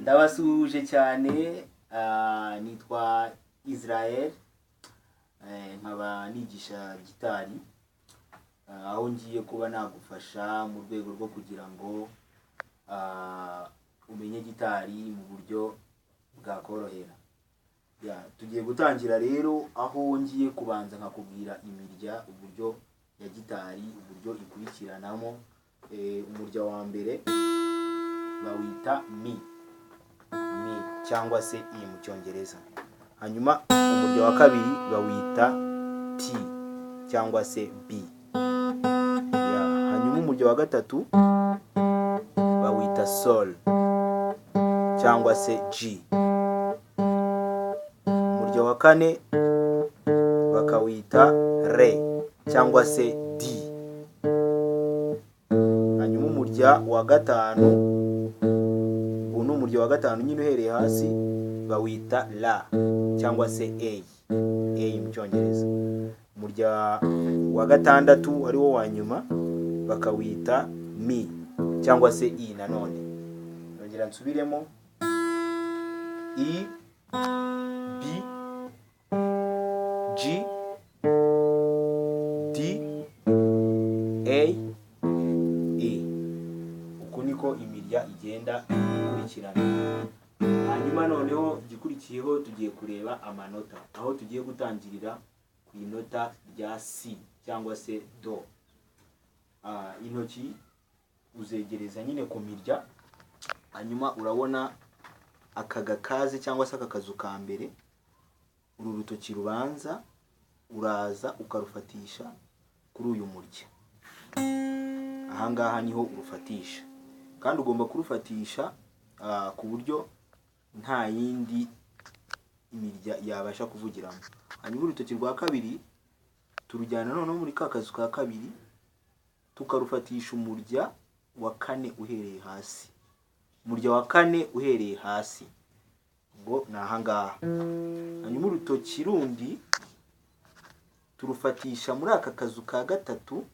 Ndabasuhuje cyane, nitwa Israel, nkaba nigisha gitari, aho ngiye kuba nagufasha mu rwego rwo kugira ngo umenye gitari mu buryo bwakorohera. Tugiye gutangira rero, aho ngiye kubanza nkakubwira imirya, uburyo ya gitari, uburyo ikurikiranamo. Umurya wa mbere bawita mi cyangwa se i mu cyongereza. Hanyuma umurya wa kabiri bawita t cyangwa se b. Hanyuma umurya wa gatatu bawita sol cyangwa se g. Umurya wa kane bakawita re cyangwa se d. Hanyuma umurya wa gatanu, umurya wa gatanu nyine uhereye hasi, bawita la cyangwa se a mu cyongereza. Umurya wa gatandatu ari wo wa nyuma bakawita mi cyangwa se i nanone. Nongera nsubiremo: i, b, g, d, a, e. Uko niko imirya igenda ikurikirana. Hanyuma noneho igikurikiyeho tugiye kureba amanota, aho tugiye gutangirira ku inota rya C cyangwa se do. Intoki uzegereza nyine ku mirya, hanyuma urabona aka gakaze cyangwa se aka kazu ka mbere, uru rutoki rubanza uraza ukarufatisha kuri uyu murya. Ahangaha niho urufatisha, kandi ugomba kurufatisha ku buryo nta yindi imirya yabasha kuvugiramo. Hanyuma urutoki rwa kabiri turujyana noneho muri ka kazu ka kabiri, tukarufatisha umurya wa kane uhereye hasi. Umurya wa kane uhereye hasi ngo ni ahangaha. Hanyuma urutoki rundi turufatisha muri aka kazu ka gatatu,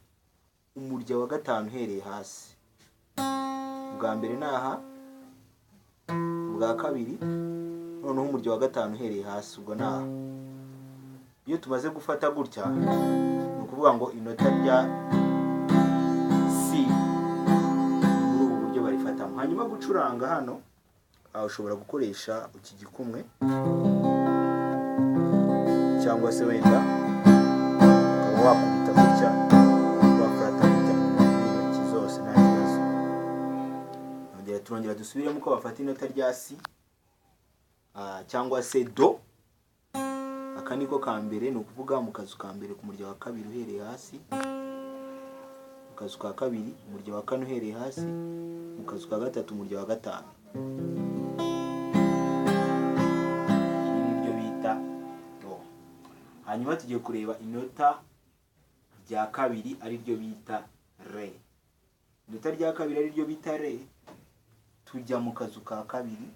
umurya wa gatanu uhereye hasi. Ubwa mbere ni aha, ubwa kabiri, noneho umurya wa gatanu uhereye hasi, ubwo ni aha. Iyo tumaze gufata gutya, ni ukuvuga ngo inota rya C muri ubu buryo barifatamo. Hanyuma gucuranga hano, ushobora gukoresha iki gikumwe cyangwa se wenda ukaba wakubita gutya, wafata gutya n'intoki zose nta kibazo. Turongera dusubiremo uko bafata inota rya C cyangwa se do. Aka niko ka mbere, ni ukuvuga mu kazu ka mbere ku murya wa kabiri uhereye hasi, mu kazu ka kabiri umurya wa kane uhereye hasi, mu kazu ka gatatu umurya wa gatanu. Iri niryo bita do. Hanyuma tugiye kureba inota rya kabiri ari ryo bita re. Inota rya kabiri ari ryo bita re, tujya mu kazu ka kabiri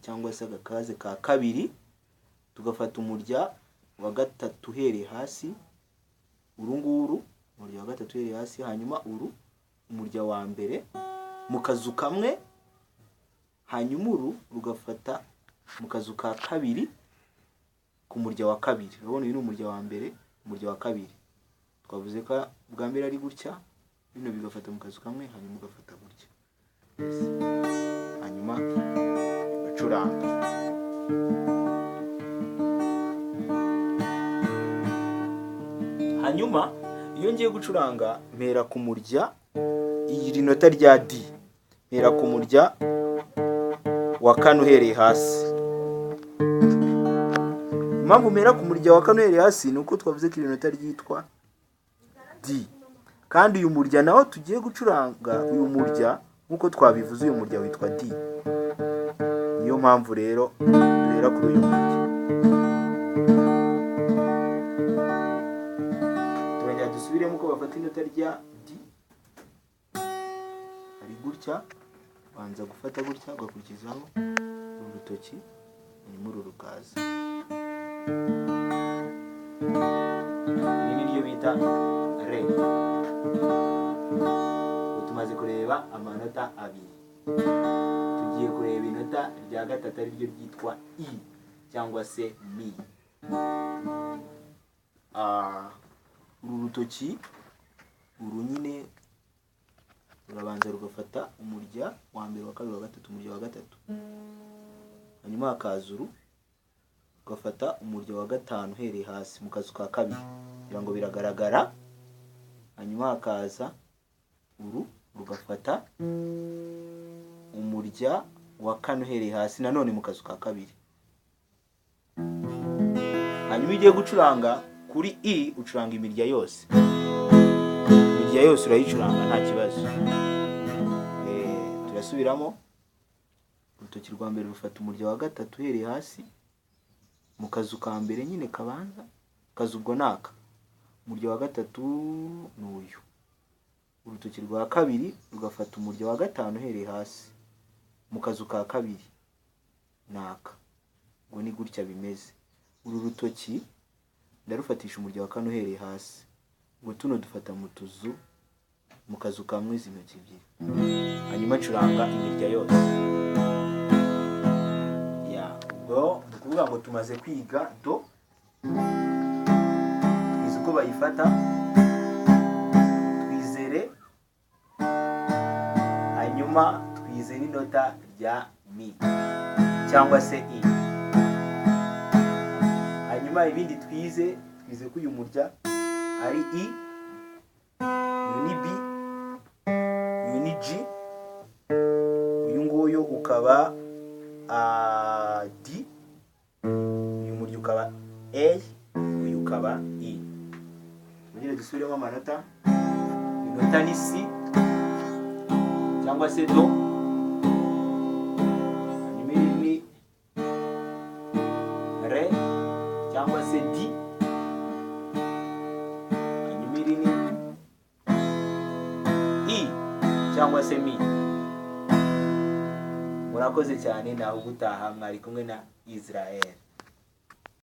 cyangwa se agakaze ka kabiri, tugafata umurya wa gatatu uhereye hasi, urunguru umurya wa gatatu uhereye hasi, hanyuma uru umurya wa mbere mu kazu kamwe, hanyuma uru rugafata mu kazu ka kabiri ku murya wa kabiri. Urabona uyu ni umurya wa mbere, umurya wa kabiri. Twavuze ko bwa mbere ari gutya, bino bigafata mu kazu kamwe, hanyuma ugafata gutya. Hanyuma bacuranga. Hanyuma iyo ngiye gucuranga, mpera ku murya iri nota rya D, mpera ku murya wa kane uhereye hasi. Impamvu mpera ku murya wa kane uhereye hasi ni uko twavuze ko iri nota ryitwa D, kandi uyu murya nawo tugiye gucuranga, uyu murya nk'uko twabivuze, uyu murya witwa D. Niyo mpamvu rero duhera kuri uyu murya. Turongera dusubiremo uko bafata inota rya D. Ari gutya, banza gufata gutya, ugakurikizaho uru rutoki, hanyuma uru rukaza. Iri niryo bita re. Tumaze kureba amanota abiri. tugiye kureba inota rya gatatu ari ryo ryitwa I cyangwa se mi. Uru rutoki uru nyine rurabanza rugafata umurya wa mbere, wa kabiri, wa gatatu, umurya wa gatatu, hanyuma hakaza uru rugafata umurya wa gatanu uhereye hasi mu kazu ka kabiri kugira ngo biragaragara, hanyuma hakaza uru rugafata umurya wa kane uhereye hasi nanone mu kazu ka kabiri. Hanyuma ugiye gucuranga kuri I ucuranga imirya yose, imirya yose urayicuranga nta kibazo. Turasubiramo. Urutoki rwa mbere rufata umurya wa gatatu uhereye hasi mu kazu ka mbere nyine kabanza, kazu ubwo naka, umurya wa gatatu ni uyu. Urutoki rwa kabiri rugafata umurya wa gatanu uhereye hasi mu kazu ka kabiri naka, ngo ni gutya bimeze. Uru rutoki ndarufatisha umurya wa kane uhereye hasi, ngo tuno dufata mu tuzu mu kazu kamwe izi ntoki ebyiri, hanyuma ncuranga imirya yose. Ubwo ni ukuvuga ngo tumaze kwiga do, twize uko bayifata, twize re, hanyuma twize n'inota rya mi cyangwa se I. Hanyuma ibindi twize ko uyu murya ari I, uyu ni B, uyu ni G, uyu nguyu ukaba D, uyu murya ukaba A, uyu ukaba I. Mugire dusubiremo amanota. Inota ni C cyangwa se do, hanyuma iri ni re cyangwa se D, hanyuma iri ni I cyangwa se mi. Murakoze cyane, naho gutaha mwari kumwe na Israel.